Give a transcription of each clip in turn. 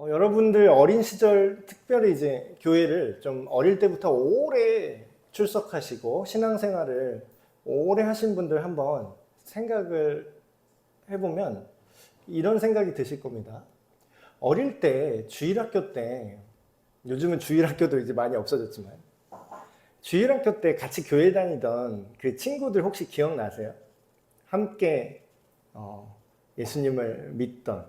여러분들 어린 시절 특별히 이제 교회를 좀 어릴 때부터 오래 출석하시고 신앙생활을 오래 하신 분들 한번 생각을 해보면 이런 생각이 드실 겁니다. 어릴 때 주일학교 때, 요즘은 주일학교도 이제 많이 없어졌지만 주일학교 때 같이 교회 다니던 그 친구들 혹시 기억나세요? 함께 예수님을 믿던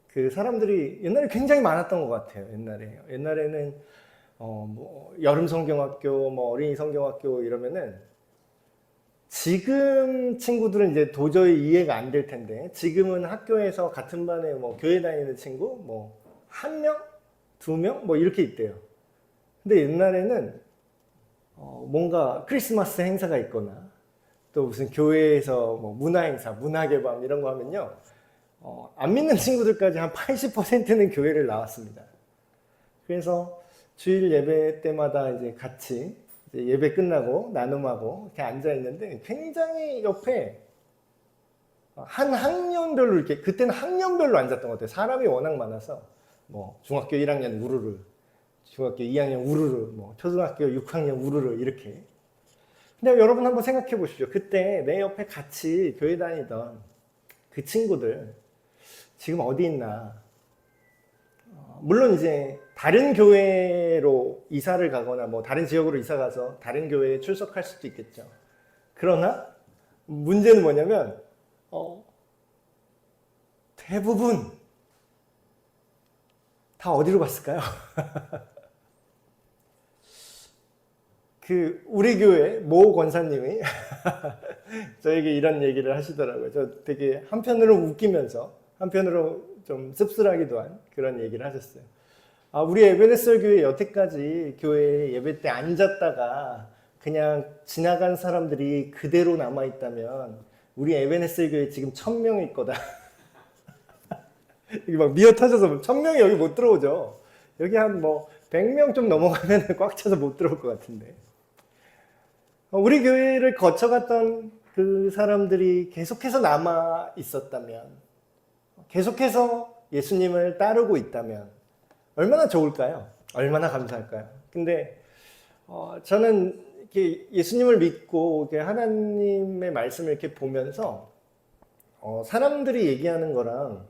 그 사람들이 옛날에 굉장히 많았던 것 같아요. 옛날에는 뭐 여름 성경학교, 뭐 어린이 성경학교 이러면은 지금 친구들은 이제 도저히 이해가 안 될 텐데 지금은 학교에서 같은 반에 뭐 교회 다니는 친구 뭐 한 명, 두 명 뭐 이렇게 있대요. 근데 옛날에는 뭔가 크리스마스 행사가 있거나 또 무슨 교회에서 뭐 문화행사, 문학의 밤 이런 거 하면요. 안 믿는 친구들까지 한 80%는 교회를 나왔습니다. 그래서 주일 예배 때마다 이제 같이 이제 예배 끝나고 나눔하고 이렇게 앉아 있는데 굉장히 옆에 한 학년별로 이렇게 그때는 학년별로 앉았던 것 같아요. 사람이 워낙 많아서 뭐 중학교 1학년 우르르, 중학교 2학년 우르르, 뭐 초등학교 6학년 우르르 이렇게. 근데 여러분 한번 생각해 보십시오. 그때 내 옆에 같이 교회 다니던 그 친구들 지금 어디 있나? 물론 이제 다른 교회로 이사를 가거나 뭐 다른 지역으로 이사 가서 다른 교회에 출석할 수도 있겠죠. 그러나 문제는 뭐냐면 대부분 다 어디로 갔을까요? 그 우리 교회 모 권사님이 저에게 이런 얘기를 하시더라고요. 저 되게 한편으로 웃기면서 한편으로 좀 씁쓸하기도 한 그런 얘기를 하셨어요. 우리 에베네스 교회 여태까지 교회 예배 때 앉았다가 그냥 지나간 사람들이 그대로 남아있다면 우리 에베네스 교회 지금 1000명일 거다. 이게 막 미어 터져서 1000명이 여기 못 들어오죠. 여기 한 뭐 100명 좀 넘어가면 꽉 차서 못 들어올 것 같은데. 우리 교회를 거쳐갔던 그 사람들이 계속해서 남아 있었다면, 계속해서 예수님을 따르고 있다면 얼마나 좋을까요? 얼마나 감사할까요? 근데 저는 이렇게 예수님을 믿고 이렇게 하나님의 말씀을 이렇게 보면서 사람들이 얘기하는 거랑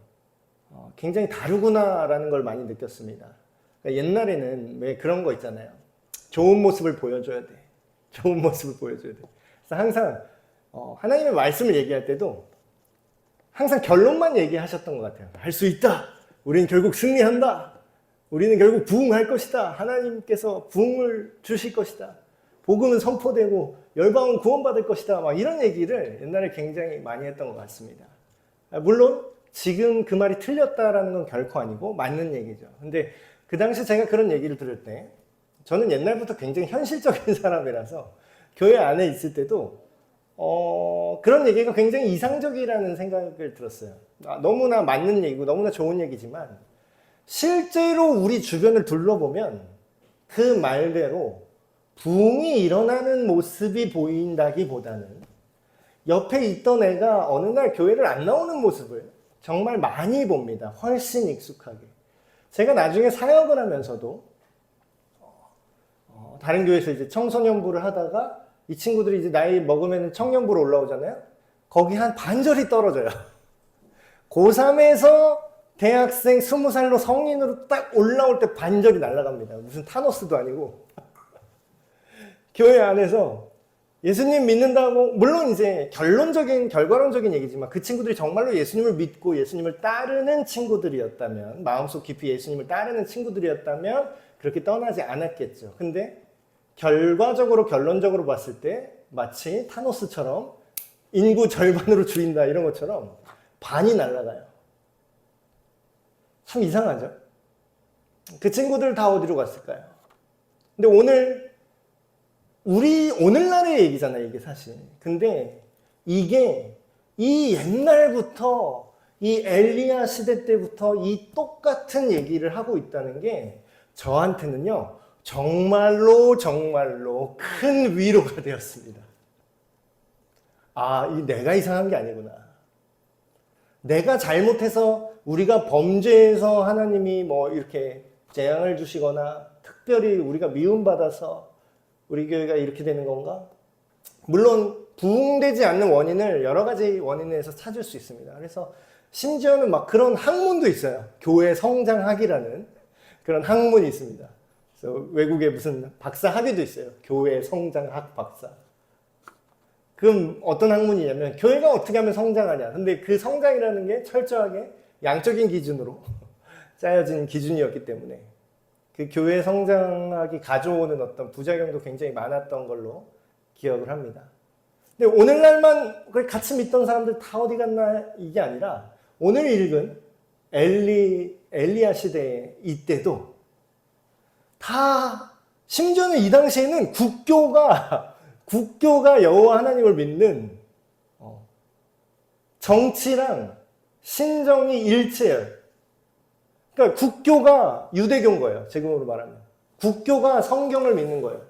굉장히 다르구나라는 걸 많이 느꼈습니다. 그러니까 옛날에는 왜 그런 거 있잖아요. 좋은 모습을 보여줘야 돼. 좋은 모습을 보여줘야 돼. 그래서 항상 하나님의 말씀을 얘기할 때도 항상 결론만 얘기하셨던 것 같아요. 할 수 있다. 우리는 결국 승리한다. 우리는 결국 부흥할 것이다. 하나님께서 부흥을 주실 것이다. 복음은 선포되고 열방은 구원받을 것이다. 막 이런 얘기를 옛날에 굉장히 많이 했던 것 같습니다. 물론 지금 그 말이 틀렸다라는 건 결코 아니고 맞는 얘기죠. 근데 그 당시 제가 그런 얘기를 들을 때 저는 옛날부터 굉장히 현실적인 사람이라서 교회 안에 있을 때도 그런 얘기가 굉장히 이상적이라는 생각을 들었어요. 너무나 맞는 얘기고 너무나 좋은 얘기지만 실제로 우리 주변을 둘러보면 그 말대로 부흥이 일어나는 모습이 보인다기보다는 옆에 있던 애가 어느 날 교회를 안 나오는 모습을 정말 많이 봅니다. 훨씬 익숙하게. 제가 나중에 사역을 하면서도 다른 교회에서 이제 청소년부를 하다가 이 친구들이 이제 나이 먹으면 청년부로 올라오잖아요. 거기 한 반절이 떨어져요. 고3에서 대학생 20살로 성인으로 딱 올라올 때 반절이 날아갑니다. 무슨 타노스도 아니고. 교회 안에서 예수님 믿는다고, 물론 이제 결과론적인 얘기지만 그 친구들이 정말로 예수님을 믿고 예수님을 따르는 친구들이었다면, 마음속 깊이 예수님을 따르는 친구들이었다면 그렇게 떠나지 않았겠죠. 근데 결론적으로 봤을 때 마치 타노스처럼 인구 절반으로 줄인다 이런 것처럼 반이 날아가요. 참 이상하죠? 그 친구들 다 어디로 갔을까요? 근데 오늘날의 얘기잖아요, 이게 사실. 근데 이게 이 옛날부터 이 엘리야 시대 때부터 이 똑같은 얘기를 하고 있다는 게 저한테는요, 정말로 큰 위로가 되었습니다. 이 내가 이상한 게 아니구나. 내가 잘못해서 우리가 범죄해서 하나님이 뭐 이렇게 재앙을 주시거나 특별히 우리가 미움받아서 우리 교회가 이렇게 되는 건가? 물론 부흥되지 않는 원인을 여러 가지 원인에서 찾을 수 있습니다. 그래서 심지어는 막 그런 학문도 있어요. 교회 성장학이라는 그런 학문이 있습니다. 그래서 외국에 무슨 박사 학위도 있어요. 교회 성장학 박사. 그럼 어떤 학문이냐면 교회가 어떻게 하면 성장하냐. 근데 그 성장이라는 게 철저하게 양적인 기준으로 짜여진 기준이었기 때문에 그 교회 성장학이 가져오는 어떤 부작용도 굉장히 많았던 걸로 기억을 합니다. 근데 오늘날만 같이 믿던 사람들 다 어디 갔나 이게 아니라 오늘 읽은 엘리야 시대 이때도 다 심지어는 이 당시에는 국교가 여호와 하나님을 믿는 정치랑 신정이 일치해요. 그러니까 국교가 유대교인 거예요. 지금으로 말하면. 국교가 성경을 믿는 거예요.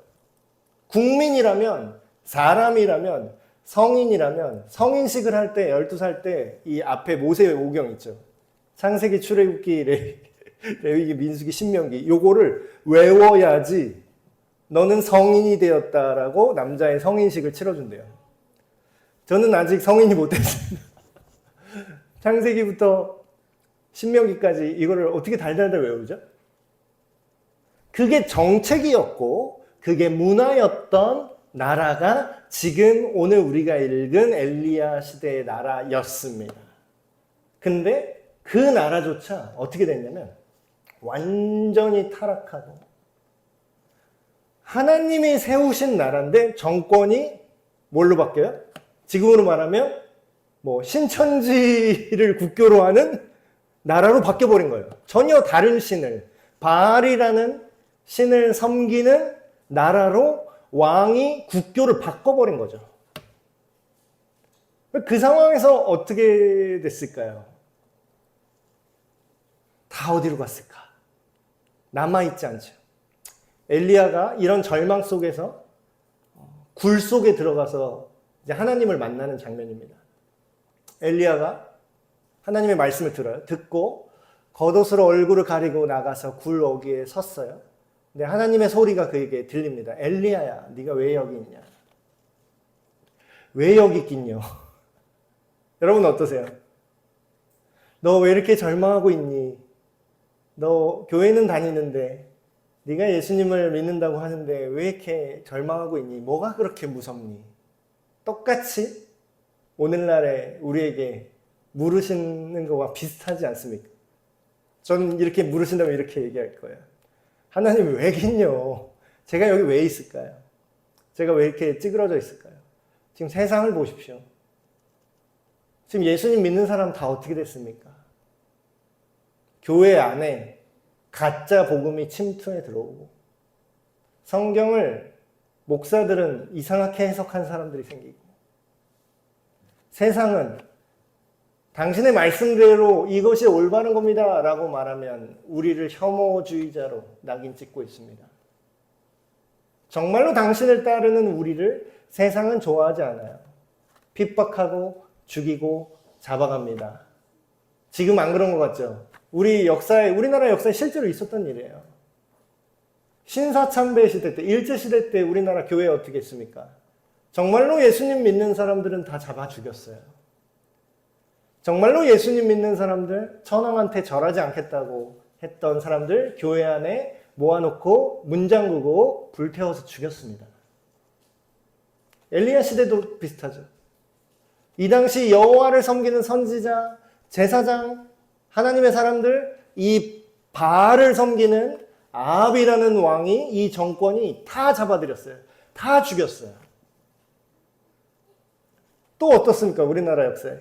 국민이라면, 사람이라면, 성인이라면 성인식을 할 때 12살 때 이 앞에 모세 오경 있죠. 창세기, 출애굽기, 레위기, 민수기, 신명기 요거를 외워야지 너는 성인이 되었다라고 남자의 성인식을 치러준대요. 저는 아직 성인이 못 됐습니다. 창세기부터 신명기까지 이거를 어떻게 달달달 외우죠? 그게 정책이었고 그게 문화였던 나라가 지금 오늘 우리가 읽은 엘리야 시대의 나라였습니다. 근데 그 나라조차 어떻게 됐냐면 완전히 타락하고 하나님이 세우신 나라인데 정권이 뭘로 바뀌어요? 지금으로 말하면 뭐 신천지를 국교로 하는 나라로 바뀌어버린 거예요. 전혀 다른 신을, 바알이라는 신을 섬기는 나라로 왕이 국교를 바꿔버린 거죠. 그 상황에서 어떻게 됐을까요? 다 어디로 갔을까? 남아있지 않죠. 엘리야가 이런 절망 속에서 굴 속에 들어가서 이제 하나님을 만나는 장면입니다. 엘리야가 하나님의 말씀을 들어요. 듣고 겉옷으로 얼굴을 가리고 나가서 굴 어귀에 섰어요. 근데 하나님의 소리가 그에게 들립니다. 엘리야야, 네가 왜 여기 있냐? 왜 여기 있긴요? 여러분 어떠세요? 너 왜 이렇게 절망하고 있니? 너 교회는 다니는데 네가 예수님을 믿는다고 하는데 왜 이렇게 절망하고 있니? 뭐가 그렇게 무섭니? 똑같이 오늘날에 우리에게 물으시는 것과 비슷하지 않습니까? 저는 이렇게 물으신다면 이렇게 얘기할 거예요. 하나님 왜긴요? 제가 여기 왜 있을까요? 제가 왜 이렇게 찌그러져 있을까요? 지금 세상을 보십시오. 지금 예수님 믿는 사람 다 어떻게 됐습니까? 교회 안에 가짜 복음이 침투해 들어오고 성경을 목사들은 이상하게 해석한 사람들이 생기고 세상은 당신의 말씀대로 이것이 올바른 겁니다 라고 말하면 우리를 혐오주의자로 낙인 찍고 있습니다. 정말로 당신을 따르는 우리를 세상은 좋아하지 않아요. 핍박하고 죽이고 잡아갑니다. 지금 안 그런 것 같죠? 우리나라 역사에 실제로 있었던 일이에요. 신사참배 시대 때, 일제시대 때 우리나라 교회 어떻게 했습니까? 정말로 예수님 믿는 사람들은 다 잡아 죽였어요. 정말로 예수님 믿는 사람들, 천황한테 절하지 않겠다고 했던 사람들 교회 안에 모아놓고 문 잠그고 불태워서 죽였습니다. 엘리야 시대도 비슷하죠. 이 당시 여호와를 섬기는 선지자, 제사장, 하나님의 사람들, 이 바알을 섬기는 아합이라는 왕이 이 정권이 다 잡아들였어요. 다 죽였어요. 또 어떻습니까? 우리나라 역사에.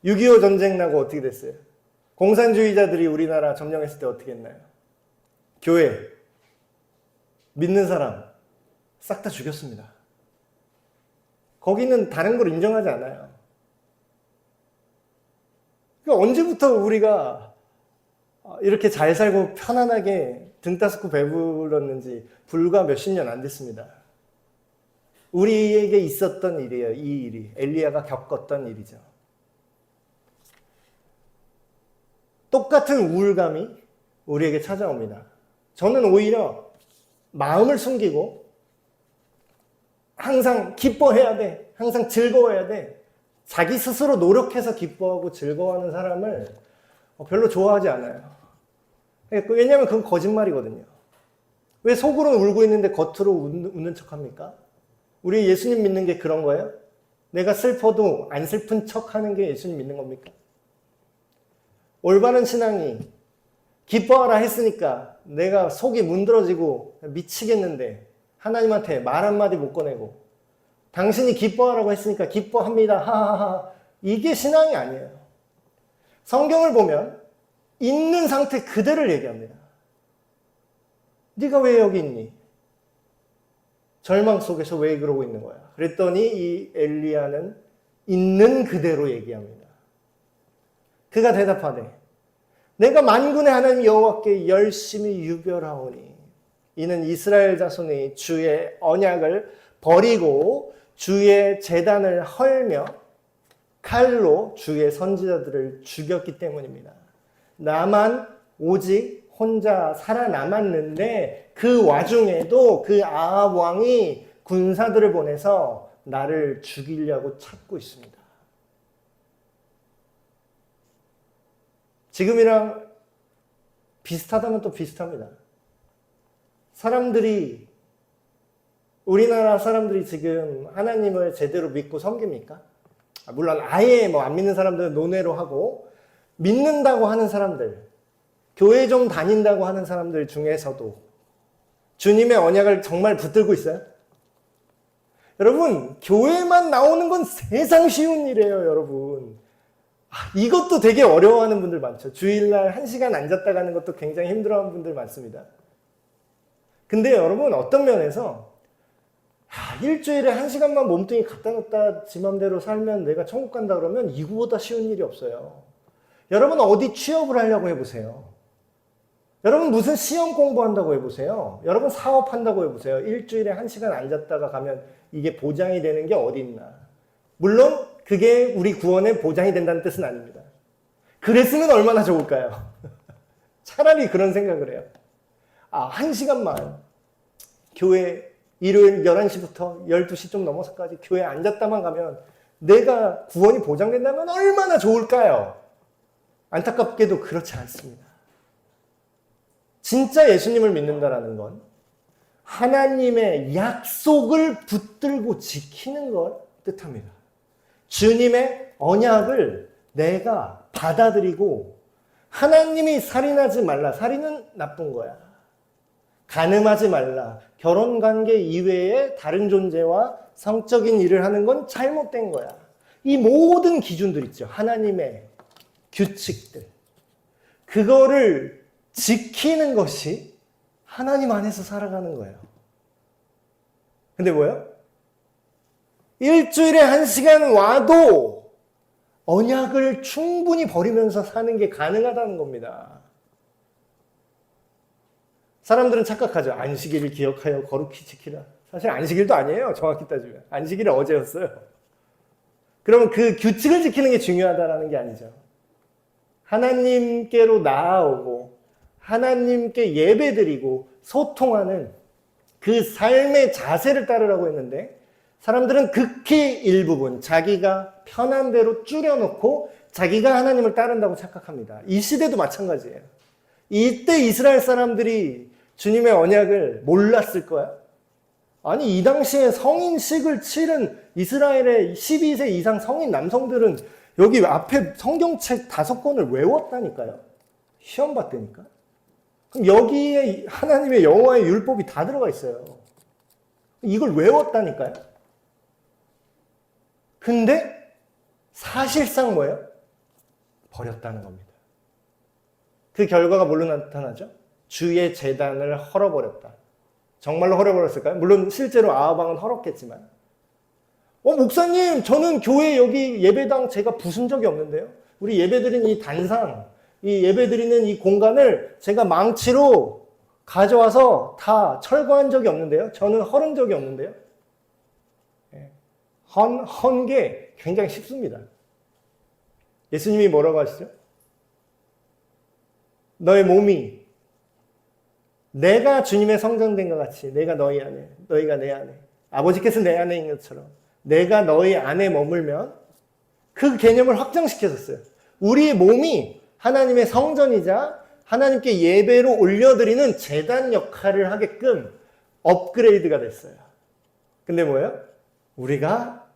6.25 전쟁 나고 어떻게 됐어요? 공산주의자들이 우리나라 점령했을 때 어떻게 했나요? 교회, 믿는 사람 싹 다 죽였습니다. 거기는 다른 걸 인정하지 않아요. 그러니까 언제부터 우리가 이렇게 잘 살고 편안하게 등 따스고 배불렀는지 불과 몇십 년 안 됐습니다. 우리에게 있었던 일이에요. 이 일이 엘리야가 겪었던 일이죠. 똑같은 우울감이 우리에게 찾아옵니다. 저는 오히려 마음을 숨기고 항상 기뻐해야 돼. 항상 즐거워해야 돼. 자기 스스로 노력해서 기뻐하고 즐거워하는 사람을 별로 좋아하지 않아요. 왜냐하면 그건 거짓말이거든요. 왜 속으로는 울고 있는데 겉으로 웃는 척합니까? 우리 예수님 믿는 게 그런 거예요? 내가 슬퍼도 안 슬픈 척하는 게 예수님 믿는 겁니까? 올바른 신앙이 기뻐하라 했으니까 내가 속이 문드러지고 미치겠는데 하나님한테 말 한마디 못 꺼내고 당신이 기뻐하라고 했으니까 기뻐합니다. 하하하. 이게 신앙이 아니에요. 성경을 보면 있는 상태 그대로를 얘기합니다. 네가 왜 여기 있니? 절망 속에서 왜 그러고 있는 거야? 그랬더니 이 엘리야는 있는 그대로 얘기합니다. 그가 대답하되 내가 만군의 하나님 여호와께 열심히 유별하오니 이는 이스라엘 자손이 주의 언약을 버리고 주의 제단을 헐며 칼로 주의 선지자들을 죽였기 때문입니다. 나만 오직 혼자 살아남았는데 그 와중에도 그 아합 왕이 군사들을 보내서 나를 죽이려고 찾고 있습니다. 지금이랑 비슷하다면 또 비슷합니다. 우리나라 사람들이 지금 하나님을 제대로 믿고 섬깁니까? 물론 아예 안 믿는 사람들은 논외로 하고 믿는다고 하는 사람들, 교회 좀 다닌다고 하는 사람들 중에서도 주님의 언약을 정말 붙들고 있어요? 여러분, 교회만 나오는 건 세상 쉬운 일이에요, 여러분. 이것도 되게 어려워하는 분들 많죠. 주일날 1시간 앉았다 가는 것도 굉장히 힘들어하는 분들 많습니다. 근데 여러분, 어떤 면에서 일주일에 1시간만 몸뚱이 갖다 놓다 지 맘대로 살면 내가 천국 간다 그러면 이거보다 쉬운 일이 없어요. 여러분 어디 취업을 하려고 해보세요. 여러분 무슨 시험 공부한다고 해보세요. 여러분 사업한다고 해보세요. 일주일에 1시간 앉았다가 가면 이게 보장이 되는 게 어디 있나. 물론 그게 우리 구원에 보장이 된다는 뜻은 아닙니다. 그랬으면 얼마나 좋을까요? 차라리 그런 생각을 해요. 1시간만 교회 일요일 11시부터 12시 좀 넘어서까지 교회에 앉았다만 가면 내가 구원이 보장된다면 얼마나 좋을까요? 안타깝게도 그렇지 않습니다. 진짜 예수님을 믿는다라는 건 하나님의 약속을 붙들고 지키는 걸 뜻합니다. 주님의 언약을 내가 받아들이고 하나님이 살인하지 말라. 살인은 나쁜 거야. 간음하지 말라. 결혼관계 이외에 다른 존재와 성적인 일을 하는 건 잘못된 거야. 이 모든 기준들 있죠. 하나님의 규칙들. 그거를 지키는 것이 하나님 안에서 살아가는 거예요. 근데 뭐예요? 일주일에 1시간 와도 언약을 충분히 버리면서 사는 게 가능하다는 겁니다. 사람들은 착각하죠. 안식일을 기억하여 거룩히 지키라. 사실 안식일도 아니에요. 정확히 따지면. 안식일은 어제였어요. 그러면 그 규칙을 지키는 게 중요하다는 게 아니죠. 하나님께로 나아오고 하나님께 예배드리고 소통하는 그 삶의 자세를 따르라고 했는데 사람들은 극히 일부분 자기가 편한 대로 줄여놓고 자기가 하나님을 따른다고 착각합니다. 이 시대도 마찬가지예요. 이때 이스라엘 사람들이 주님의 언약을 몰랐을 거야? 아니 이 당시에 성인식을 치른 이스라엘의 12세 이상 성인 남성들은 여기 앞에 성경책 5권을 외웠다니까요. 시험 봤다니까. 그럼 여기에 하나님의 여호와의 율법이 다 들어가 있어요. 이걸 외웠다니까요. 근데 사실상 뭐예요? 버렸다는 겁니다. 그 결과가 뭘로 나타나죠? 주의 제단을 헐어버렸다. 정말로 헐어버렸을까요? 물론 실제로 아합 왕은 헐었겠지만 목사님 저는 교회 여기 예배당 제가 부순 적이 없는데요. 우리 예배드리는 이 단상, 이 예배드리는 이 공간을 제가 망치로 가져와서 다 철거한 적이 없는데요. 저는 헐은 적이 없는데요. 헌 게 굉장히 쉽습니다. 예수님이 뭐라고 하시죠? 너의 몸이 내가 주님의 성전된 것 같이 내가 너희 안에, 너희가 내 안에, 아버지께서 내 안에 있는 것처럼 내가 너희 안에 머물면 그 개념을 확장시켜줬어요. 우리의 몸이 하나님의 성전이자 하나님께 예배로 올려드리는 제단 역할을 하게끔 업그레이드가 됐어요. 근데 뭐예요? 우리가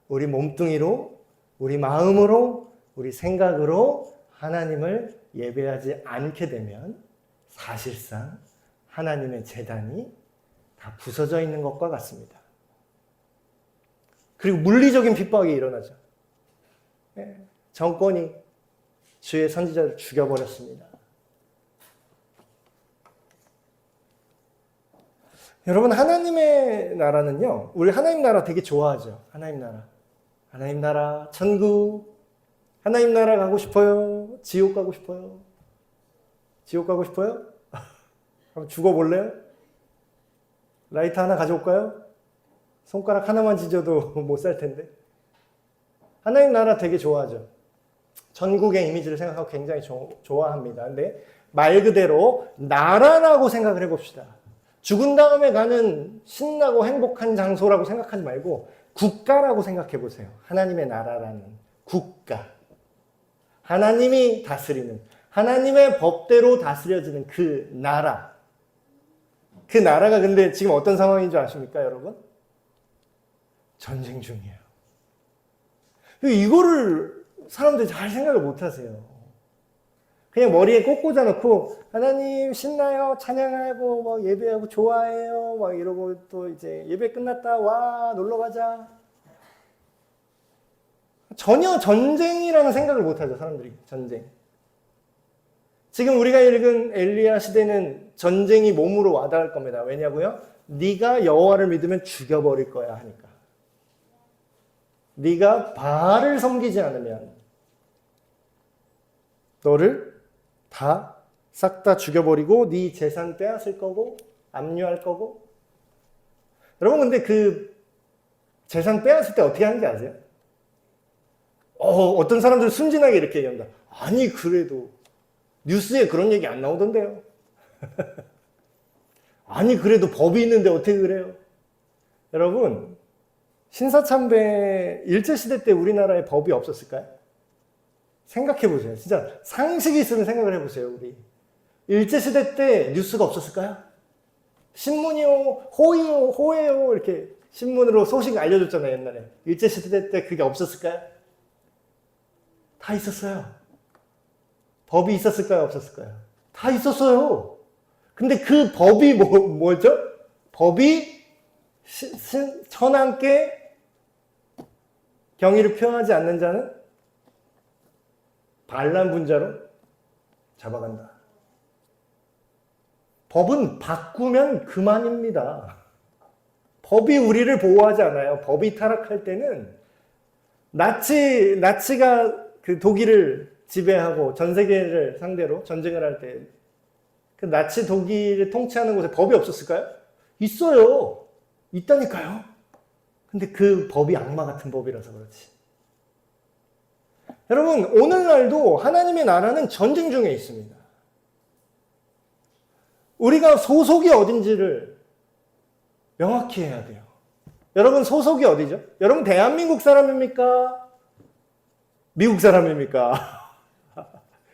우리 몸뚱이로, 우리 마음으로, 우리 생각으로 하나님을 예배하지 않게 되면 사실상 하나님의 제단이 다 부서져 있는 것과 같습니다. 그리고 물리적인 핍박이 일어나죠. 정권이 주의 선지자를 죽여버렸습니다. 여러분, 하나님의 나라는요, 우리 하나님 나라 되게 좋아하죠. 하나님 나라. 하나님 나라, 천국. 하나님 나라 가고 싶어요? 지옥 가고 싶어요? 지옥 가고 싶어요? 한번 죽어볼래요? 라이터 하나 가져올까요? 손가락 하나만 지져도 못 살 텐데. 하나님 나라 되게 좋아하죠. 전국의 이미지를 생각하고 굉장히 좋아합니다. 근데 말 그대로 나라라고 생각을 해봅시다. 죽은 다음에 가는 신나고 행복한 장소라고 생각하지 말고 국가라고 생각해 보세요. 하나님의 나라라는 국가. 하나님이 다스리는, 하나님의 법대로 다스려지는 그 나라. 그 나라가 근데 지금 어떤 상황인 줄 아십니까, 여러분? 전쟁 중이에요. 이거를 사람들이 잘 생각을 못 하세요. 그냥 머리에 꼭 꽂아놓고 하나님 신나요, 찬양하고 막 예배하고 좋아해요, 막 이러고 또 이제 예배 끝났다, 와 놀러 가자. 전혀 전쟁이라는 생각을 못 하죠, 사람들이. 전쟁. 지금 우리가 읽은 엘리야 시대는 전쟁이 몸으로 와닿을 겁니다. 왜냐고요? 네가 여호와를 믿으면 죽여버릴 거야 하니까. 네가 바알을 섬기지 않으면 너를 다 싹 다 죽여버리고 네 재산 빼앗을 거고 압류할 거고. 여러분, 근데 그 재산 빼앗을 때 어떻게 하는지 아세요? 어떤 사람들은 순진하게 이렇게 얘기합니다. 아니 그래도 뉴스에 그런 얘기 안 나오던데요. 아니 그래도 법이 있는데 어떻게 그래요? 여러분, 신사참배 일제시대 때 우리나라에 법이 없었을까요? 생각해보세요. 진짜 상식이 있으면 생각을 해보세요. 우리 일제시대 때 뉴스가 없었을까요? 신문이요, 호의요, 호해요 이렇게 신문으로 소식 알려줬잖아요. 옛날에. 일제시대 때 그게 없었을까요? 다 있었어요. 법이 있었을까요? 없었을까요? 다 있었어요. 근데 그 법이 뭐죠? 법이 천함께 경의를 표하지 않는 자는 반란 분자로 잡아간다. 법은 바꾸면 그만입니다. 법이 우리를 보호하지 않아요. 법이 타락할 때는 나치가 그 독일을 지배하고 전 세계를 상대로 전쟁을 할 때 그 나치 독일을 통치하는 곳에 법이 없었을까요? 있어요. 있다니까요. 근데 그 법이 악마 같은 법이라서 그렇지. 여러분, 오늘날도 하나님의 나라는 전쟁 중에 있습니다. 우리가 소속이 어딘지를 명확히 해야 돼요. 여러분, 소속이 어디죠? 여러분, 대한민국 사람입니까? 미국 사람입니까?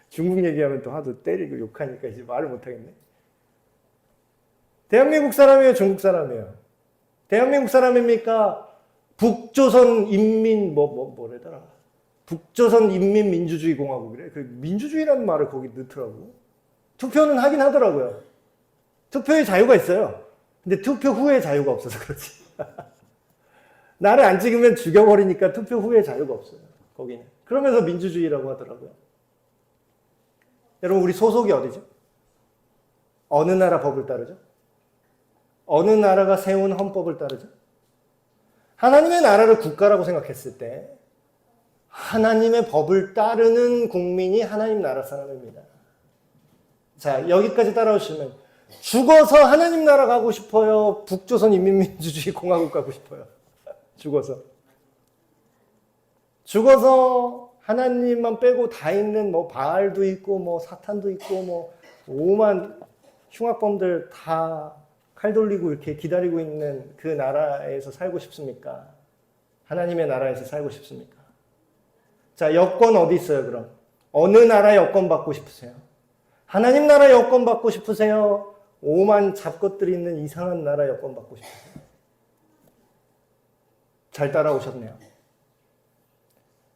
중국 얘기하면 또 하도 때리고 욕하니까 이제 말을 못하겠네. 대한민국 사람이에요? 중국 사람이에요? 대한민국 사람입니까? 북조선 인민 뭐래더라? 북조선 인민민주주의 공화국이래. 그 민주주의라는 말을 거기 넣더라고. 투표는 하긴 하더라고요. 투표의 자유가 있어요. 근데 투표 후에 자유가 없어서 그렇지. 나를 안 찍으면 죽여버리니까 투표 후에 자유가 없어요. 거기는. 그러면서 민주주의라고 하더라고요. 여러분, 우리 소속이 어디죠? 어느 나라 법을 따르죠? 어느 나라가 세운 헌법을 따르죠? 하나님의 나라를 국가라고 생각했을 때 하나님의 법을 따르는 국민이 하나님 나라 사람입니다. 자, 여기까지 따라오시면 죽어서 하나님 나라 가고 싶어요? 북조선 인민민주주의 공화국 가고 싶어요? 죽어서 하나님만 빼고 다 있는 뭐 바알도 있고 뭐 사탄도 있고 뭐 오만 흉악범들 다 칼 돌리고 이렇게 기다리고 있는 그 나라에서 살고 싶습니까? 하나님의 나라에서 살고 싶습니까? 자, 여권 어디 있어요, 그럼? 어느 나라 여권 받고 싶으세요? 하나님 나라 여권 받고 싶으세요? 오만 잡것들이 있는 이상한 나라 여권 받고 싶으세요? 잘 따라오셨네요.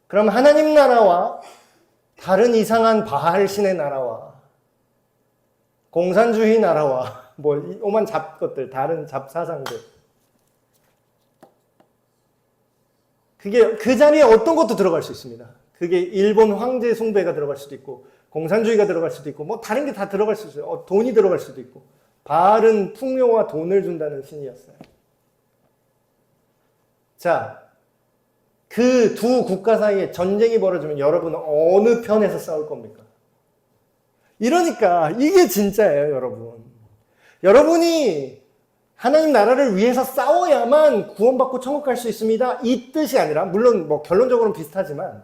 그럼 하나님 나라와 다른 이상한 바알 신의 나라와 공산주의 나라와 뭐 오만 잡것들, 다른 잡사상들, 그게 그 자리에 어떤 것도 들어갈 수 있습니다. 그게 일본 황제 숭배가 들어갈 수도 있고 공산주의가 들어갈 수도 있고 뭐 다른 게 다 들어갈 수 있어요. 돈이 들어갈 수도 있고. 바알은 풍요와 돈을 준다는 신이었어요. 자, 그 두 국가 사이에 전쟁이 벌어지면 여러분은 어느 편에서 싸울 겁니까? 이러니까 이게 진짜예요, 여러분. 여러분이 하나님 나라를 위해서 싸워야만 구원받고 천국 갈 수 있습니다. 이 뜻이 아니라, 물론 뭐 결론적으로는 비슷하지만,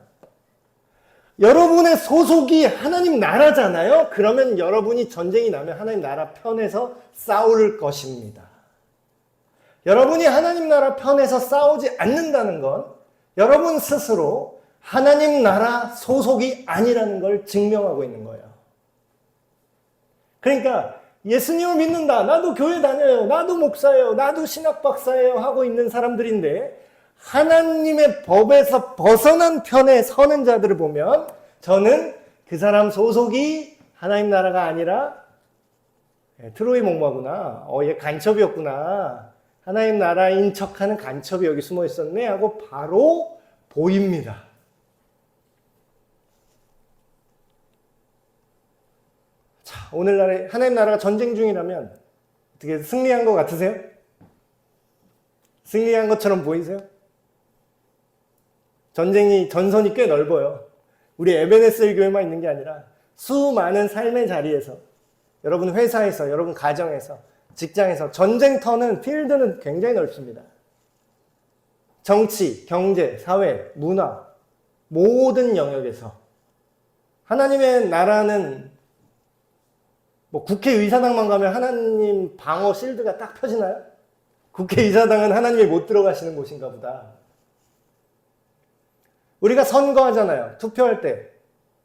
여러분의 소속이 하나님 나라잖아요? 그러면 여러분이 전쟁이 나면 하나님 나라 편에서 싸울 것입니다. 여러분이 하나님 나라 편에서 싸우지 않는다는 건 여러분 스스로 하나님 나라 소속이 아니라는 걸 증명하고 있는 거예요. 그러니까 예수님을 믿는다, 나도 교회 다녀요, 나도 목사예요, 나도 신학 박사예요 하고 있는 사람들인데 하나님의 법에서 벗어난 편에 서는 자들을 보면 저는 그 사람 소속이 하나님 나라가 아니라 트로이 목마구나, 얘 간첩이었구나, 하나님 나라인 척하는 간첩이 여기 숨어 있었네 하고 바로 보입니다. 자, 오늘날에 하나님 나라가 전쟁 중이라면 어떻게 승리한 것 같으세요? 승리한 것처럼 보이세요? 전선이 꽤 넓어요. 우리 에베네셀 교회만 있는 게 아니라 수많은 삶의 자리에서, 여러분 회사에서, 여러분 가정에서, 직장에서 전쟁터는, 필드는 굉장히 넓습니다. 정치, 경제, 사회, 문화, 모든 영역에서 하나님의 나라는 뭐 국회의사당만 가면 하나님 방어 실드가 딱 펴지나요? 국회의사당은 하나님이 못 들어가시는 곳인가 보다. 우리가 선거하잖아요. 투표할 때.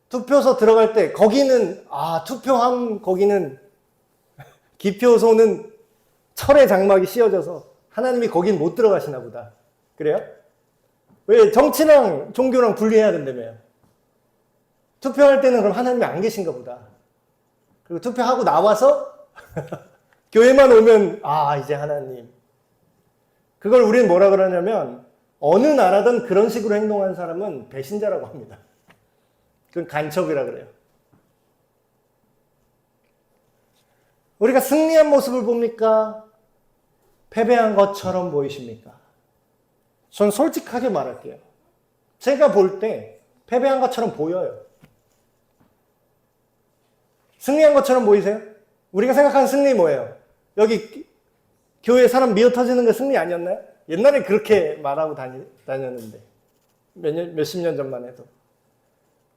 투표소 들어갈 때 거기는 투표함 거기는 기표소는 철의 장막이 씌워져서 하나님이 거긴 못 들어가시나 보다. 그래요? 왜 정치랑 종교랑 분리해야 된다며요? 투표할 때는 그럼 하나님이 안 계신가 보다. 그리고 투표하고 나와서 교회만 오면 이제 하나님. 그걸 우리는 뭐라 그러냐면 어느 나라든 그런 식으로 행동하는 사람은 배신자라고 합니다. 그건 간첩이라 그래요. 우리가 승리한 모습을 봅니까? 패배한 것처럼 보이십니까? 전 솔직하게 말할게요. 제가 볼 때 패배한 것처럼 보여요. 승리한 것처럼 보이세요? 우리가 생각하는 승리 뭐예요? 여기 교회 사람 미어 터지는 게 승리 아니었나요? 옛날에 그렇게 말하고 다녔는데 몇십 년 전만 해도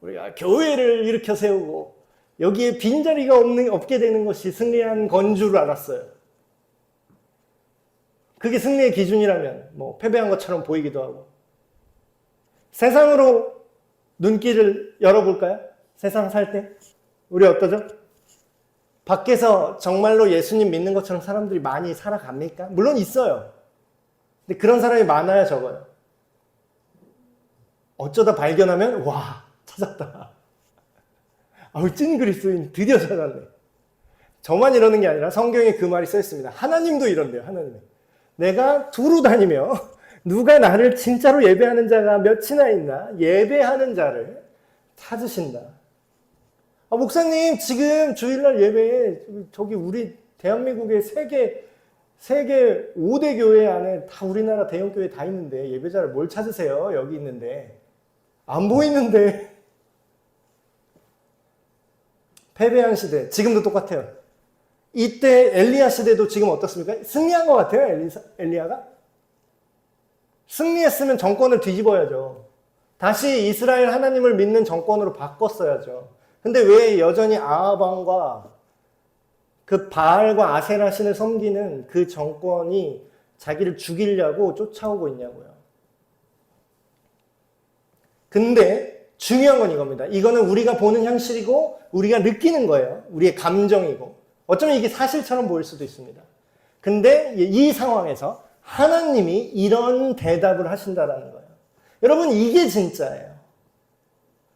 우리가 교회를 일으켜 세우고 여기에 빈자리가 없게 되는 것이 승리한 건 줄 알았어요. 그게 승리의 기준이라면 뭐 패배한 것처럼 보이기도 하고. 세상으로 눈길을 열어볼까요? 세상 살 때 우리 어떠죠? 밖에서 정말로 예수님 믿는 것처럼 사람들이 많이 살아갑니까? 물론 있어요. 근데 그런 사람이 많아야 적어요. 어쩌다 발견하면 와, 찾았다. 찐 그리스도인 드디어 찾았네. 저만 이러는 게 아니라 성경에 그 말이 써 있습니다. 하나님도 이런대요. 하나님은. 내가 두루 다니며 누가 나를 진짜로 예배하는 자가 몇이나 있나? 예배하는 자를 찾으신다. 목사님 지금 주일날 예배에 저기 우리 대한민국의 세계 5대 교회 안에 다 우리나라 대형 교회 다 있는데 예배자를 뭘 찾으세요? 여기 있는데. 안 보이는데. 패배한 시대, 지금도 똑같아요. 이때 엘리야 시대도 지금 어떻습니까? 승리한 것 같아요, 엘리야가? 승리했으면 정권을 뒤집어야죠. 다시 이스라엘 하나님을 믿는 정권으로 바꿨어야죠. 근데 왜 여전히 아합 왕과 그 바알과 아세라 신을 섬기는 그 정권이 자기를 죽이려고 쫓아오고 있냐고요. 근데 중요한 건 이겁니다. 이거는 우리가 보는 현실이고 우리가 느끼는 거예요. 우리의 감정이고. 어쩌면 이게 사실처럼 보일 수도 있습니다. 근데 이 상황에서 하나님이 이런 대답을 하신다라는 거예요. 여러분, 이게 진짜예요.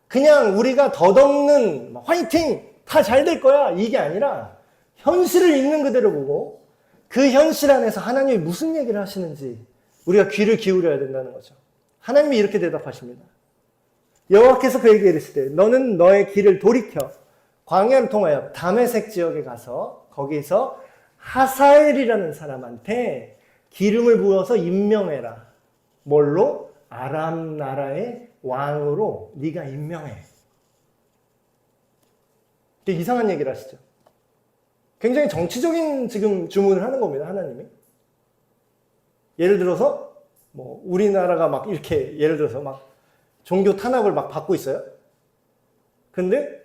그냥 우리가 덧없는 화이팅! 다 잘 될 거야! 이게 아니라 현실을 있는 그대로 보고 그 현실 안에서 하나님이 무슨 얘기를 하시는지 우리가 귀를 기울여야 된다는 거죠. 하나님이 이렇게 대답하십니다. 여호와께서 그에게 이르시되 너는 너의 길을 돌이켜 광야를 통하여 다메섹 지역에 가서 거기서 하사엘이라는 사람한테 기름을 부어서 임명해라. 뭘로? 아람 나라의 왕으로 네가 임명해. 되게 이상한 얘기를 하시죠. 굉장히 정치적인 지금 주문을 하는 겁니다, 하나님이. 예를 들어서 뭐 우리나라가 막 이렇게 예를 들어서 막 종교 탄압을 막 받고 있어요. 근데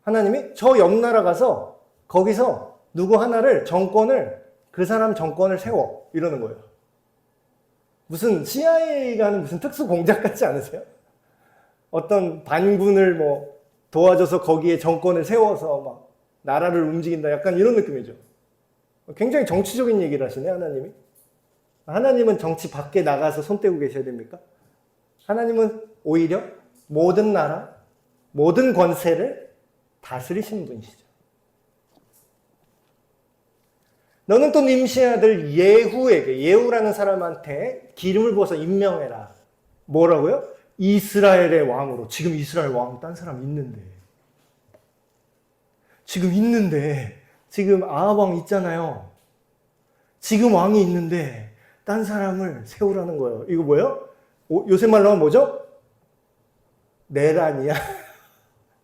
하나님이 저 옆 나라 가서 거기서 누구 하나를 정권을 그 사람 정권을 세워 이러는 거예요. 무슨 CIA가 하는 무슨 특수 공작 같지 않으세요? 어떤 반군을 뭐 도와줘서 거기에 정권을 세워서 막 나라를 움직인다 약간 이런 느낌이죠. 굉장히 정치적인 얘기를 하시네, 하나님이. 하나님은 정치 밖에 나가서 손 떼고 계셔야 됩니까? 하나님은 오히려 모든 나라, 모든 권세를 다스리시는 분이시죠. 너는 또 님시의 아들 예후에게, 예후라는 사람한테 기름을 부어서 임명해라. 뭐라고요? 이스라엘의 왕으로. 지금 이스라엘 왕 딴 사람 있는데. 지금 아합 왕 있잖아요. 지금 왕이 있는데 딴 사람을 세우라는 거예요. 이거 뭐예요? 요새 말로 하면 뭐죠? 내란이야.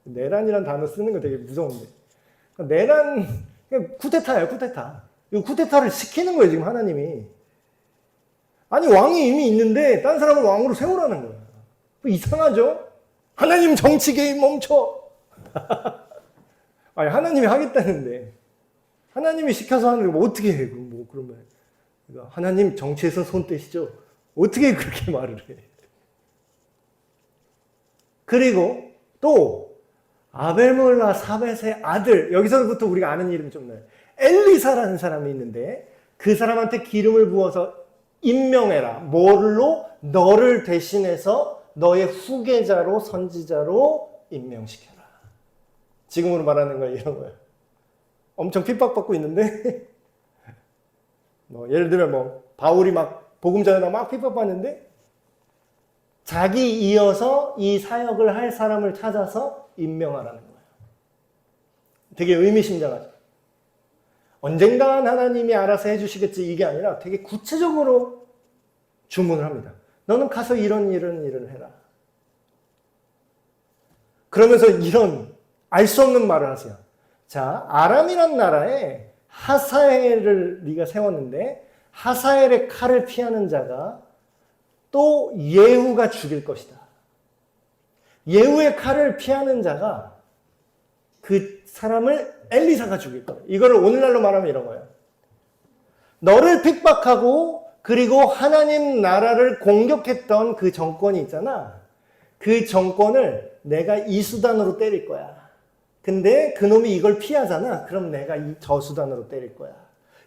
내란이란 단어 쓰는 거 되게 무서운데. 내란, 그냥 쿠데타예요, 쿠데타. 이거 쿠데타를 시키는 거예요, 지금 하나님이. 아니, 왕이 이미 있는데 딴 사람을 왕으로 세우라는 거예요. 이상하죠? 하나님 정치 개입 멈춰! 아니, 하나님이 하겠다는데. 하나님이 시켜서 하는 거 뭐 어떻게 해? 뭐, 그러면. 하나님 정치에서 손 떼시죠? 어떻게 그렇게 말을 해? 그리고 또 아벨몰라 사벳의 아들, 여기서부터 우리가 아는 이름이 좀 나요. 엘리사라는 사람이 있는데 그 사람한테 기름을 부어서 임명해라. 뭘로? 너를 대신해서 너의 후계자로 선지자로 임명시켜라. 지금으로 말하는 건 이런 거예요. 엄청 핍박받고 있는데 뭐 예를 들면 뭐 바울이 막 복음 전하다 막 핍박받는데 자기 이어서 이 사역을 할 사람을 찾아서 임명하라는 거예요. 되게 의미심장하죠. 언젠간 하나님이 알아서 해주시겠지 이게 아니라 되게 구체적으로 주문을 합니다. 너는 가서 이런 일을 해라. 그러면서 이런 알 수 없는 말을 하세요. 자, 아람이란 나라에 하사엘을 네가 세웠는데 하사엘의 칼을 피하는 자가 또 예후가 죽일 것이다. 예후의 칼을 피하는 자가 그 사람을 엘리사가 죽일 거예요. 이거를 오늘날로 말하면 이런 거예요. 너를 핍박하고 그리고 하나님 나라를 공격했던 그 정권이 있잖아. 그 정권을 내가 이 수단으로 때릴 거야. 근데 그놈이 이걸 피하잖아. 그럼 내가 저 수단으로 때릴 거야.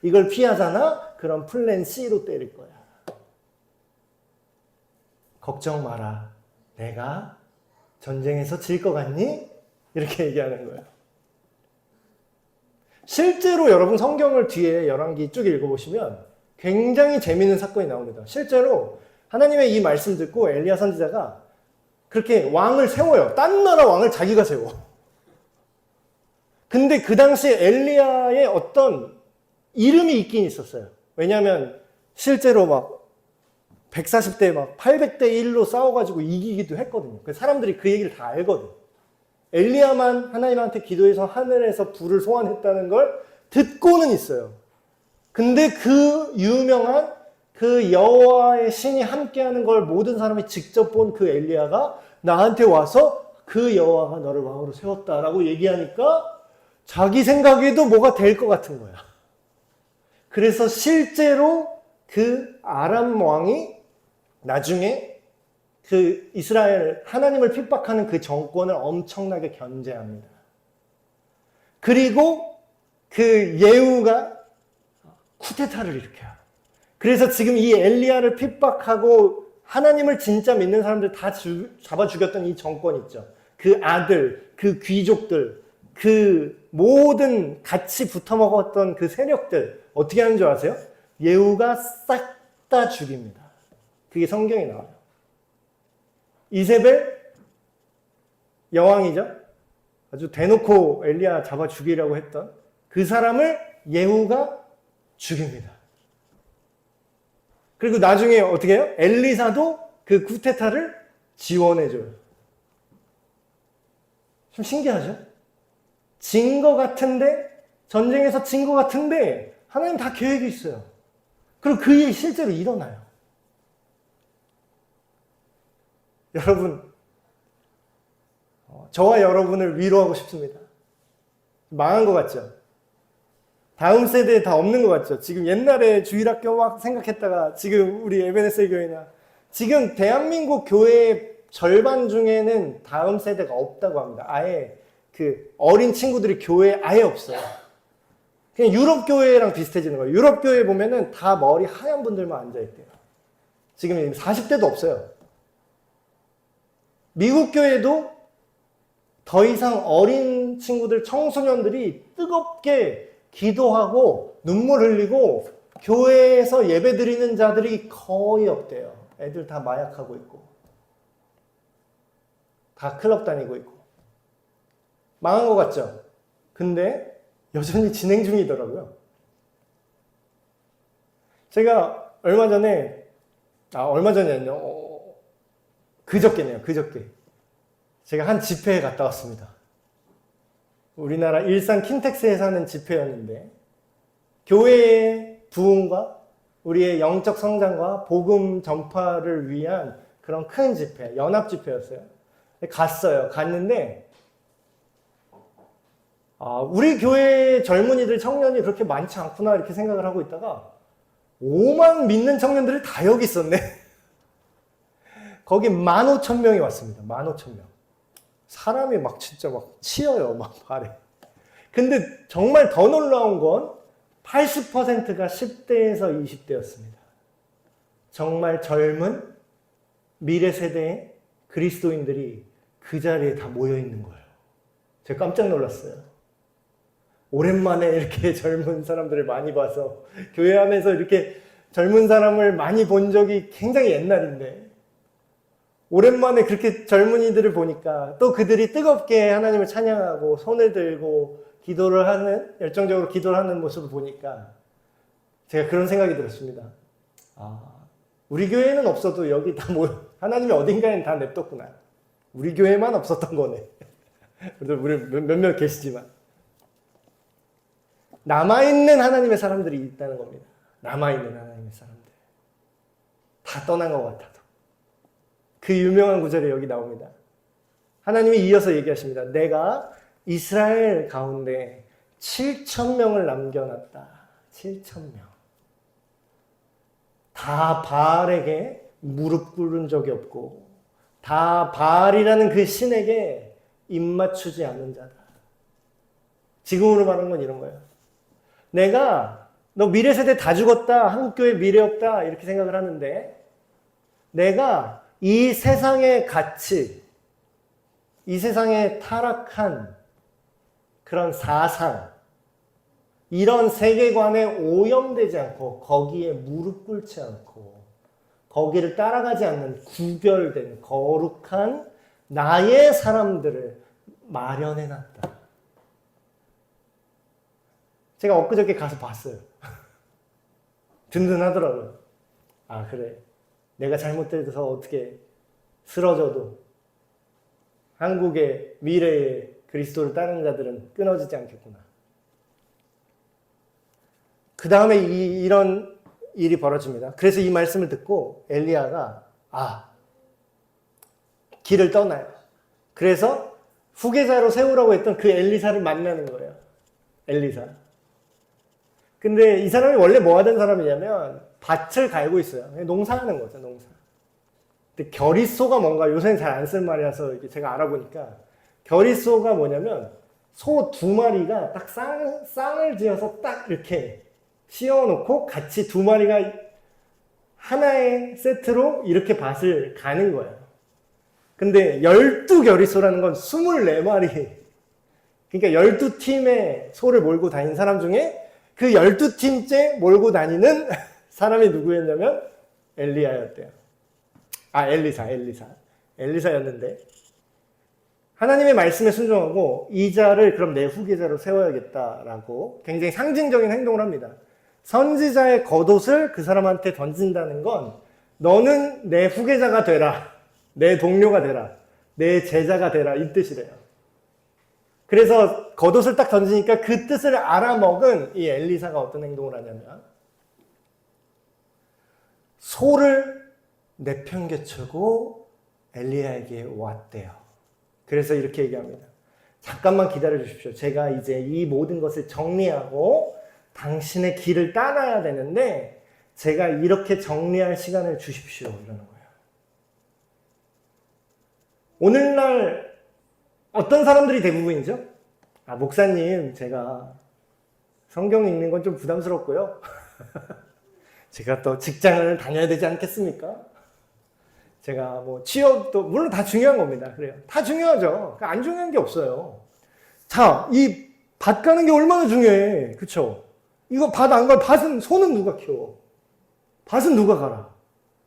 이걸 피하잖아. 그럼 플랜 C로 때릴 거야. 걱정 마라. 내가 전쟁에서 질 것 같니? 이렇게 얘기하는 거예요. 실제로 여러분 성경을 뒤에 열왕기 쭉 읽어보시면 굉장히 재미있는 사건이 나옵니다. 실제로 하나님의 이 말씀 듣고 엘리야 선지자가 그렇게 왕을 세워요. 딴 나라 왕을 자기가 세워. 근데 그 당시에 엘리야의 어떤 이름이 있긴 있었어요. 왜냐하면 실제로 막 140대 막 800대 1로 싸워가지고 이기기도 했거든요. 사람들이 그 얘기를 다 알거든. 엘리야만 하나님한테 기도해서 하늘에서 불을 소환했다는 걸 듣고는 있어요. 근데 그 유명한 그 여호와의 신이 함께하는 걸 모든 사람이 직접 본 그 엘리야가 나한테 와서 그 여호와가 너를 왕으로 세웠다라고 얘기하니까 자기 생각에도 뭐가 될 것 같은 거야. 그래서 실제로 그 아람 왕이 나중에 그 이스라엘 하나님을 핍박하는 그 정권을 엄청나게 견제합니다. 그리고 그 예후가 쿠데타를 일으켜요. 그래서 지금 이 엘리야를 핍박하고 하나님을 진짜 믿는 사람들 다 잡아 죽였던 이 정권 있죠. 그 아들, 그 귀족들, 그 모든 같이 붙어 먹었던 그 세력들 어떻게 하는 줄 아세요? 예후가 싹 다 죽입니다. 그게 성경에 나와요. 이세벨 여왕이죠. 아주 대놓고 엘리야 잡아 죽이려고 했던 그 사람을 예후가 죽입니다. 그리고 나중에 어떻게 해요? 엘리사도 그 쿠데타를 지원해줘요. 좀 신기하죠? 진 거 같은데, 전쟁에서 진 거 같은데 하나님 다 계획이 있어요. 그리고 그 일이 실제로 일어나요. 여러분, 저와 여러분을 위로하고 싶습니다. 망한 것 같죠? 다음 세대에 다 없는 것 같죠? 지금 옛날에 주일학교 막 생각했다가 지금 우리 에베네셀 교회나 지금 대한민국 교회의 절반 중에는 다음 세대가 없다고 합니다. 아예 그 어린 친구들이 교회에 아예 없어요. 그냥 유럽 교회랑 비슷해지는 거예요. 유럽 교회 보면은 다 머리 하얀 분들만 앉아있대요. 지금 40대도 없어요. 미국 교회도 더 이상 어린 친구들, 청소년들이 뜨겁게 기도하고 눈물 흘리고 교회에서 예배 드리는 자들이 거의 없대요. 애들 다 마약하고 있고 다 클럽 다니고 있고 망한 것 같죠? 근데 여전히 진행 중이더라고요. 제가 얼마 전이 아니요. 그저께네요. 그저께. 제가 한 집회에 갔다 왔습니다. 우리나라 일산 킨텍스에 사는 집회였는데 교회의 부흥과 우리의 영적 성장과 복음 전파를 위한 그런 큰 집회, 연합 집회였어요. 갔어요. 갔는데 우리 교회 젊은이들, 청년이 그렇게 많지 않구나 이렇게 생각을 하고 있다가 5만 믿는 청년들이 다 여기 있었네. 거기 15,000명이 왔습니다. 15,000명. 사람이 막 진짜 막 치여요. 막 발에. 근데 정말 더 놀라운 건 80%가 10대에서 20대였습니다. 정말 젊은 미래 세대의 그리스도인들이 그 자리에 다 모여 있는 거예요. 제가 깜짝 놀랐어요. 오랜만에 이렇게 젊은 사람들을 많이 봐서 교회 안에서 이렇게 젊은 사람을 많이 본 적이 굉장히 옛날인데 오랜만에 그렇게 젊은이들을 보니까 또 그들이 뜨겁게 하나님을 찬양하고 손을 들고 기도를 하는, 열정적으로 기도를 하는 모습을 보니까 제가 그런 생각이 들었습니다. 우리 교회는 없어도 여기 다 하나님이 어딘가에는 다 냅뒀구나. 우리 교회만 없었던 거네. 우리 몇몇 계시지만 남아있는 하나님의 사람들이 있다는 겁니다. 남아있는 하나님의 사람들. 다 떠난 것 같아도. 그 유명한 구절이 여기 나옵니다. 하나님이 이어서 얘기하십니다. 내가 이스라엘 가운데 7,000명을 남겨놨다. 7,000명. 다 바알에게 무릎 꿇은 적이 없고 다 바알이라는 그 신에게 입맞추지 않는 자다. 지금으로 말하는 건 이런 거예요. 내가 너 미래 세대 다 죽었다. 한국교회 미래 없다. 이렇게 생각을 하는데 내가 이 세상의 가치, 이 세상의 타락한 그런 사상, 이런 세계관에 오염되지 않고 거기에 무릎 꿇지 않고 거기를 따라가지 않는 구별된 거룩한 나의 사람들을 마련해놨다. 제가 엊그저께 가서 봤어요. 든든하더라고요. 그래. 내가 잘못돼서 어떻게 쓰러져도 한국의 미래의 그리스도를 따르는 자들은 끊어지지 않겠구나. 그 다음에 일이 벌어집니다. 그래서 이 말씀을 듣고 엘리야가 길을 떠나요. 그래서 후계자로 세우라고 했던 그 엘리사를 만나는 거예요. 엘리사. 근데 이 사람이 원래 뭐 하던 사람이냐면 밭을 갈고 있어요. 농사하는 거죠, 농사. 근데 겨릿소가 뭔가 요새는 잘 안 쓸 말이라서 이렇게 제가 알아보니까 겨릿소가 뭐냐면 소 2마리가 딱 쌍을 지어서 딱 이렇게 씌워놓고 같이 2마리가 하나의 세트로 이렇게 밭을 가는 거예요. 근데 12겨릿소라는 건 24마리. 그러니까 12팀의 소를 몰고 다니는 사람 중에 그 12팀째 몰고 다니는 사람이 누구였냐면 엘리야였대요. 엘리사였는데 하나님의 말씀에 순종하고 이 자를 그럼 내 후계자로 세워야겠다라고 굉장히 상징적인 행동을 합니다. 선지자의 겉옷을 그 사람한테 던진다는 건 너는 내 후계자가 되라, 내 동료가 되라, 내 제자가 되라 이 뜻이래요. 그래서 겉옷을 딱 던지니까 그 뜻을 알아먹은 이 엘리사가 어떤 행동을 하냐면 소를 내팽개치고 엘리야에게 왔대요. 그래서 이렇게 얘기합니다. 잠깐만 기다려 주십시오. 제가 이제 이 모든 것을 정리하고 당신의 길을 따라야 되는데 제가 이렇게 정리할 시간을 주십시오. 이러는 거예요. 오늘날 어떤 사람들이 대부분이죠? 목사님, 제가 성경 읽는 건 좀 부담스럽고요. 제가 또 직장을 다녀야 되지 않겠습니까? 제가 뭐 취업도 물론 다 중요한 겁니다. 그래요. 다 중요하죠. 안 중요한 게 없어요. 자, 이 밭 가는 게 얼마나 중요해. 그쵸? 이거 밭 안 가, 소는 누가 키워? 밭은 누가 가라?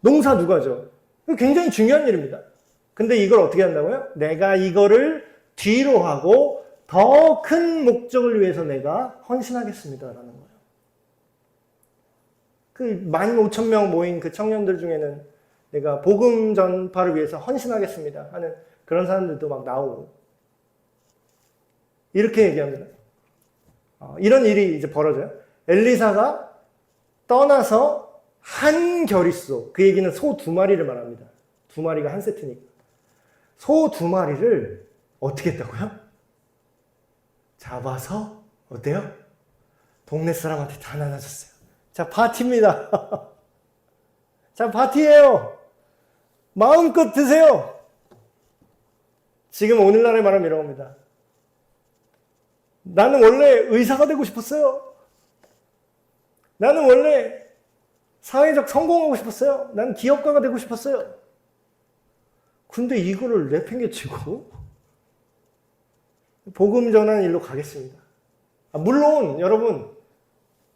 농사 누가 져? 이거 굉장히 중요한 일입니다. 근데 이걸 어떻게 한다고요? 내가 이거를 뒤로 하고 더 큰 목적을 위해서 내가 헌신하겠습니다라는 거예요. 그 15,000명 모인 그 청년들 중에는 내가 복음 전파를 위해서 헌신하겠습니다 하는 그런 사람들도 막 나오고 이렇게 얘기합니다. 이런 일이 이제 벌어져요. 엘리사가 떠나서 한 겨릿소, 그 얘기는 소 2마리를 말합니다. 2마리가 한 세트니까. 소 2마리를 어떻게 했다고요? 잡아서 어때요? 동네 사람한테 다 나눠줬어요. 자, 파티입니다. 자, 파티예요. 마음껏 드세요. 지금 오늘날에 말하면 이런 겁니다. 나는 원래 의사가 되고 싶었어요. 나는 원래 사회적 성공하고 싶었어요. 나는 기업가가 되고 싶었어요. 근데 이거를 내팽개치고 복음 전하는 일로 가겠습니다. 물론 여러분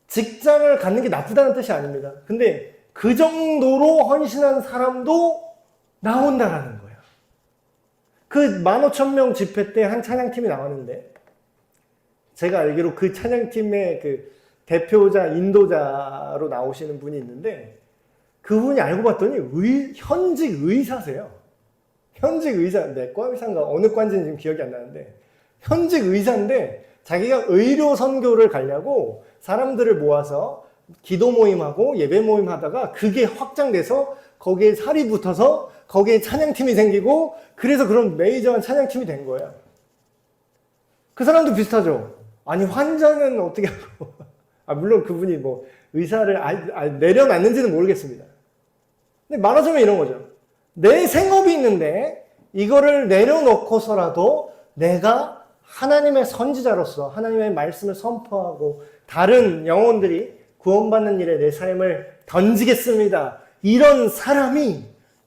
직장을 갖는 게 나쁘다는 뜻이 아닙니다. 근데 그 정도로 헌신한 사람도 나온다라는 거예요. 그 15,000명 집회 때 한 찬양팀이 나왔는데 제가 알기로 그 찬양팀의 그 대표자, 인도자로 나오시는 분이 있는데 그분이 알고 봤더니 현직 의사세요. 현직 의사, 내과 의사인가 어느 과인지는 지금 기억이 안 나는데 현직 의사인데 자기가 의료 선교를 가려고 사람들을 모아서 기도 모임하고 예배 모임 하다가 그게 확장돼서 거기에 살이 붙어서 거기에 찬양팀이 생기고 그래서 그런 메이저한 찬양팀이 된 거예요. 그 사람도 비슷하죠. 아니 환자는 어떻게 하고 물론 그분이 뭐 의사를 내려놨는지는 모르겠습니다. 근데 말하자면 이런 거죠. 내 생업이 있는데 이거를 내려놓고서라도 내가 하나님의 선지자로서 하나님의 말씀을 선포하고 다른 영혼들이 구원받는 일에 내 삶을 던지겠습니다. 이런 사람이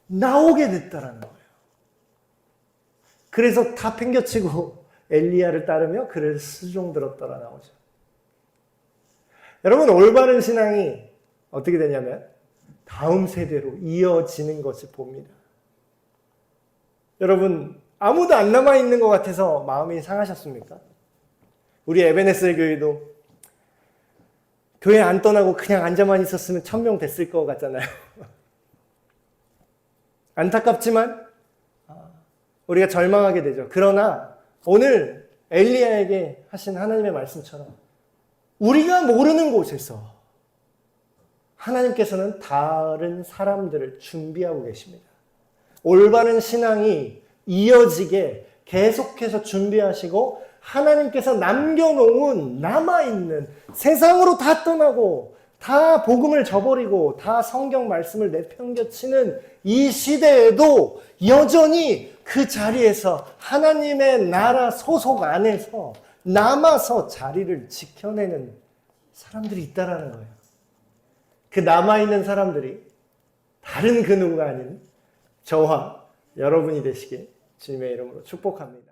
나오게 됐다라는 거예요. 그래서 다 팽겨치고 엘리야를 따르며 그를 수종들었더라 나오죠. 여러분 올바른 신앙이 어떻게 되냐면 다음 세대로 이어지는 것을 봅니다. 여러분 아무도 안 남아있는 것 같아서 마음이 상하셨습니까? 우리 에베네셀 교회도 교회 안 떠나고 그냥 앉아만 있었으면 1,000명 됐을 것 같잖아요. 안타깝지만 우리가 절망하게 되죠. 그러나 오늘 엘리야에게 하신 하나님의 말씀처럼 우리가 모르는 곳에서 하나님께서는 다른 사람들을 준비하고 계십니다. 올바른 신앙이 이어지게 계속해서 준비하시고 하나님께서 남겨놓은 남아있는 세상으로 다 떠나고 다 복음을 저버리고 다 성경 말씀을 내팽겨치는 이 시대에도 여전히 그 자리에서 하나님의 나라 소속 안에서 남아서 자리를 지켜내는 사람들이 있다라는 거예요. 그 남아있는 사람들이 다른 그 누구가 아닌 저와 여러분이 되시길 주님의 이름으로 축복합니다.